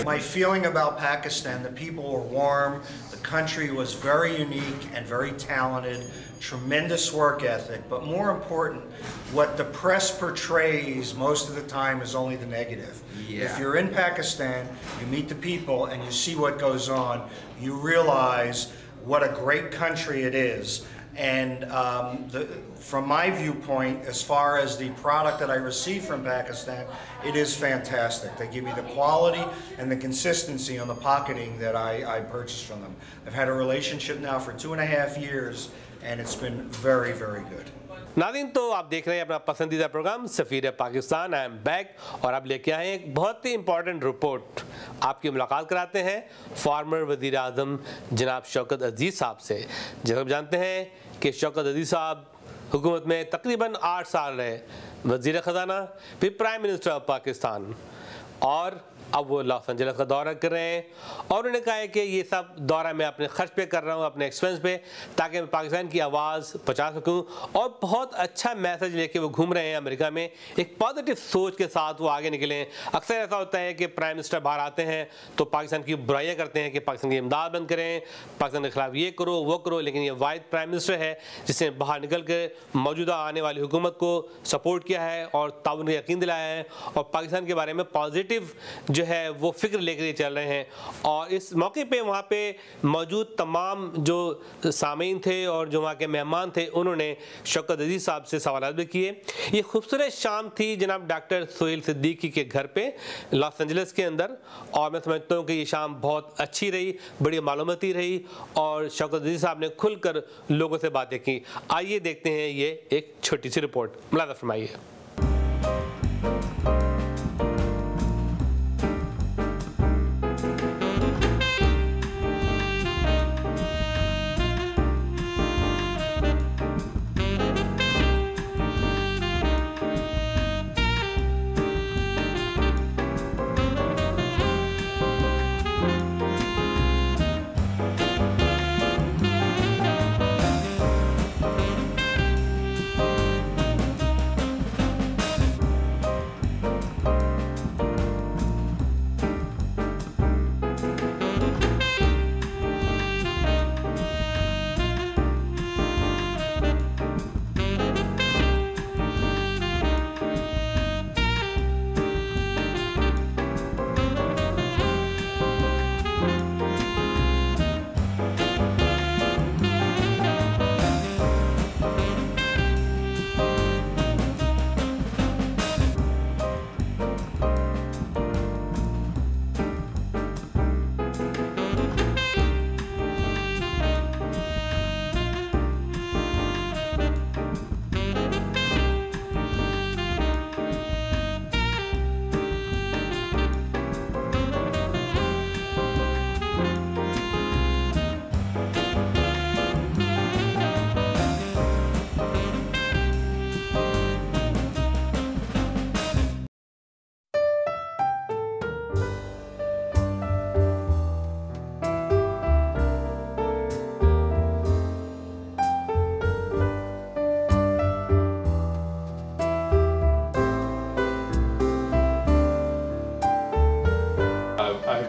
My feeling about Pakistan, the people were warm, the country was very unique and very talented, tremendous work ethic, but more important, what the press portrays most of the time is only the negative. Yeah. If you're in Pakistan, you meet the people and you see what goes on, you realize what a great country it is. And from my viewpoint, as far as the product that I receive from Pakistan, it is fantastic. They give me the quality and the consistency on the pocketing that I purchase from them. I've had a relationship now for 2.5 years, and it's been very, very good. नाज़रीन, तो आप देख रहे हैं अपना पसंदीदा program Safeer Pakistan. I am back और अब लेके आए हैं एक बहुत ही इंपॉर्टेंट रिपोर्ट। आपकी मुलाकात कराते हैं फॉर्मर वज़ीर आज़म जनाब शौकत अज़ीज़ साहब से। जैसे आप जानते हैं कि शौकत अज़ीज़ साहब हुकूमत में तकरीबन 8 साल रहे, वज़ीर ख़जाना, फिर प्राइम मिनिस्टर ऑफ पाकिस्तान, और अब वो लॉस एंजल्स का दौरा कर रहे हैं। और उन्होंने कहा है कि ये सब दौरा मैं अपने खर्च पे कर रहा हूँ, अपने एक्सपेंस पे, ताकि मैं पाकिस्तान की आवाज़ पहुँचा सकूँ। और बहुत अच्छा मैसेज लेके वो घूम रहे हैं अमेरिका में, एक पॉजिटिव सोच के साथ वो आगे निकले हैं। अक्सर ऐसा होता है कि प्राइम मिनिस्टर बाहर आते हैं तो पाकिस्तान की बुराइयाँ करते हैं कि पाकिस्तान की इमदाद बंद करें, पाकिस्तान के खिलाफ ये करो वो करो, लेकिन ये वाहिद प्राइम मिनिस्टर है जिसने बाहर निकल कर मौजूदा आने वाली हुकूमत को सपोर्ट किया है और ताउन का यकीन दिलाया है, और पाकिस्तान के बारे में पॉजिटिव जो है वो फिक्र लेकर चल रहे हैं। और इस मौके पे वहाँ पे मौजूद तमाम जो सामीन थे और जो वहाँ के मेहमान थे, उन्होंने शौकत अज़ीज़ साहब से सवाल भी किए। ये खूबसूरत शाम थी जनाब डॉक्टर सोहेल सिद्दीकी के घर पे लॉस एंजल्स के अंदर, और मैं समझता हूँ कि ये शाम बहुत अच्छी रही, बड़ी मालूमती रही, और शौकत अज़ीज़ साहब ने खुलकर लोगों से बातें की। आइए देखते हैं ये एक छोटी सी रिपोर्ट, मुलाज़ा फरमाइए।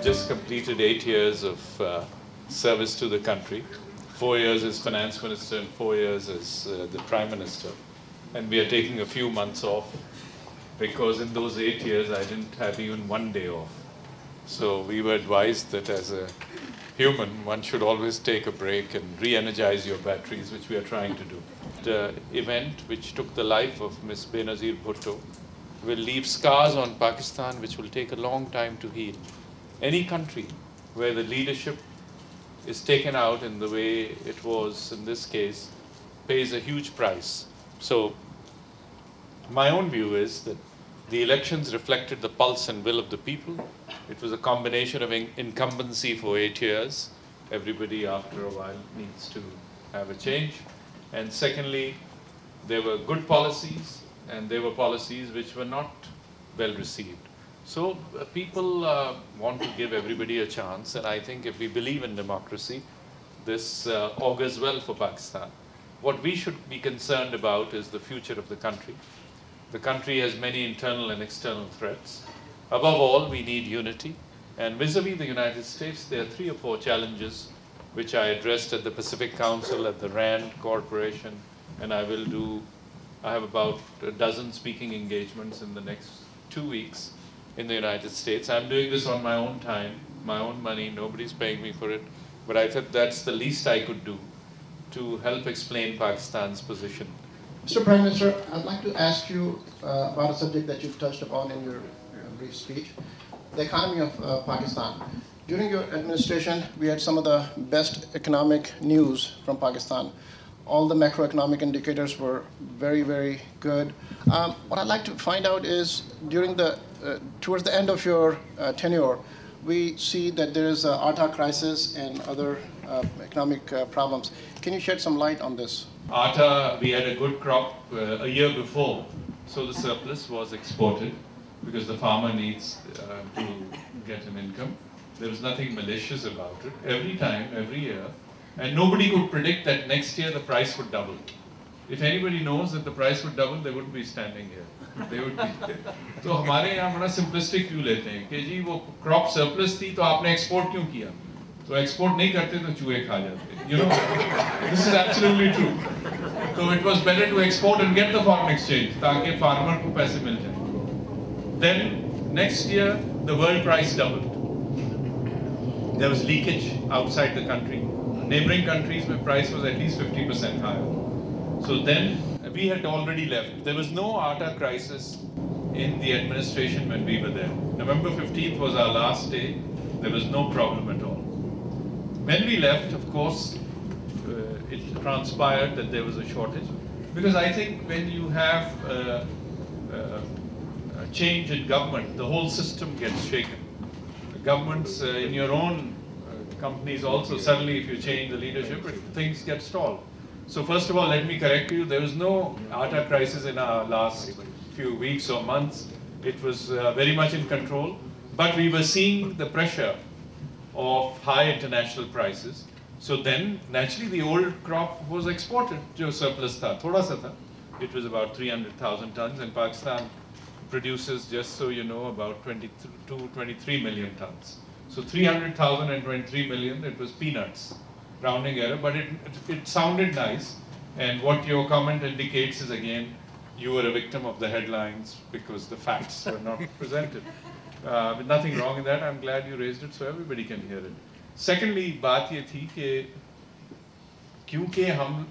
Just completed 8 years of service to the country. 4 years as finance minister and 4 years as the prime minister. And we are taking a few months off because in those 8 years I didn't have even one day off. So we were advised that as a human, one should always take a break and re-energize your batteries, which we are trying to do. The event which took the life of Ms. Benazir Bhutto will leave scars on Pakistan which will take a long time to heal. Any country where the leadership is taken out in the way it was in this case pays a huge price. So my own view is that the elections reflected the pulse and will of the people. It was a combination of incumbency for 8 years. Everybody after a while needs to have a change. And secondly, there were good policies and there were policies which were not well received. So people want to give everybody a chance, and I think if we believe in democracy, this augurs well for Pakistan. What we should be concerned about is the future of the country. The country has many internal and external threats. Above all, we need unity, And vis-a-vis the United States, there are 3 or 4 challenges which I addressed at the Pacific Council, at the RAND Corporation, and I have about a dozen speaking engagements in the next 2 weeks in the United States. I'm doing this on my own time, my own money, nobody's paying me for it, but I thought that's the least I could do to help explain Pakistan's position. Mr. Prime Minister, I'd like to ask you about a subject that you've touched upon in your brief speech, the economy of Pakistan. During your administration, we had some of the best economic news from Pakistan. All the macroeconomic indicators were very, very good. What I'd like to find out is, towards the end of your tenure, we see that there is an Atta crisis and other economic problems. Can you shed some light on this? Atta, we had a good crop a year before, so the surplus was exported because the farmer needs to get an income. There was nothing malicious about it. Every time, every year, and nobody could predict that next year the price would double. If anybody knows that the price would double, they wouldn't be standing here. They would be. तो हमारे यहाँ बड़ा simplistic view लेते हैं कि जी वो crop surplus थी तो आपने export क्यों किया? तो export नहीं करते तो चूहे खा जाते. You know, this is absolutely true. So it was better to export and get the foreign exchange ताकि farmer को पैसे मिल जाए. Then next year the world price doubled. There was leakage outside the country. Neighboring countries where price was at least 50% higher. So then we had already left. There was no Atta crisis in the administration when we were there. November 15th was our last day. There was no problem at all. When we left, of course, it transpired that there was a shortage. Because I think when you have a change in government, the whole system gets shaken. Governments in your own companies also, suddenly if you change the leadership, things get stalled. So first of all, let me correct you, there was no Atta crisis in our last few weeks or months. It was very much in control, but we were seeing the pressure of high international prices. So then, naturally, the old crop was exported, jo surplus tha, thoda sa tha. It was about 300,000 tons, and Pakistan produces, just so you know, about 23 million tons. So 300,000 and 23 million, it was peanuts, rounding error, but it sounded nice. And what your comment indicates is, again, you were a victim of the headlines because the facts were not presented. But nothing wrong in that. I'm glad you raised it so everybody can hear it. Secondly, बात ये थी कि क्योंकि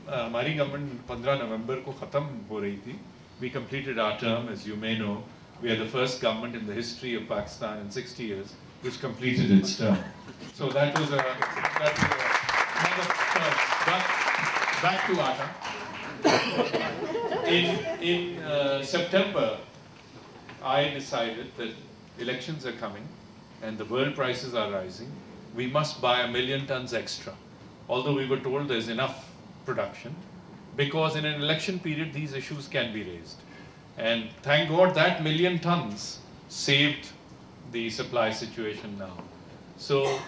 हमारी government 15 नवंबर को खत्म हो रही थी, we completed our term, as you may know. We are the first government in the history of Pakistan in 60 years which completed its term. So that was another first. But back to Atta. In September, I decided that elections are coming and the world prices are rising. We must buy 1 million tons extra. Although we were told there's enough production, because in an election period, these issues can be raised. And thank God that 1 million tons saved the supply situation now. So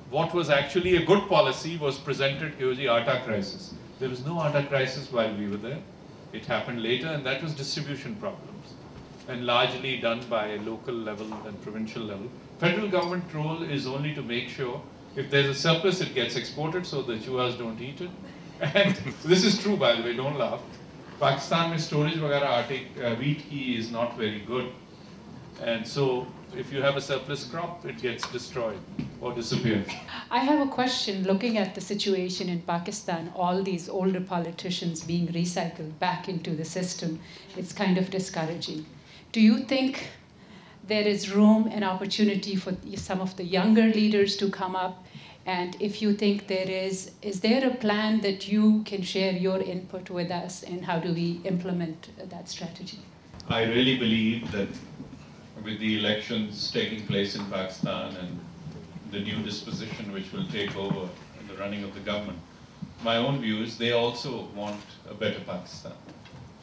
what was actually a good policy was presented here, the Atta crisis. There was no Atta crisis while we were there. It happened later, and that was distribution problems, and largely done by local level and provincial level. Federal government role is only to make sure if there's a surplus, it gets exported so the chuas don't eat it. And this is true, by the way, don't laugh. Pakistan mein storage वगैरह wheat ki is not very good. And so if you have a surplus crop, it gets destroyed or disappears. I have a question. Looking at the situation in Pakistan, all these older politicians being recycled back into the system, it's kind of discouraging. Do you think there is room and opportunity for some of the younger leaders to come up? And if you think there is there a plan that you can share your input with us, and how do we implement that strategy? I really believe that with the elections taking place in Pakistan and the new disposition which will take over in the running of the government, my own view is they also want a better Pakistan.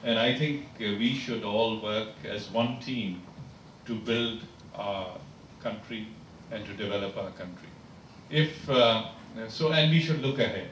And I think we should all work as one team to build our country and to develop our country. And we should look ahead.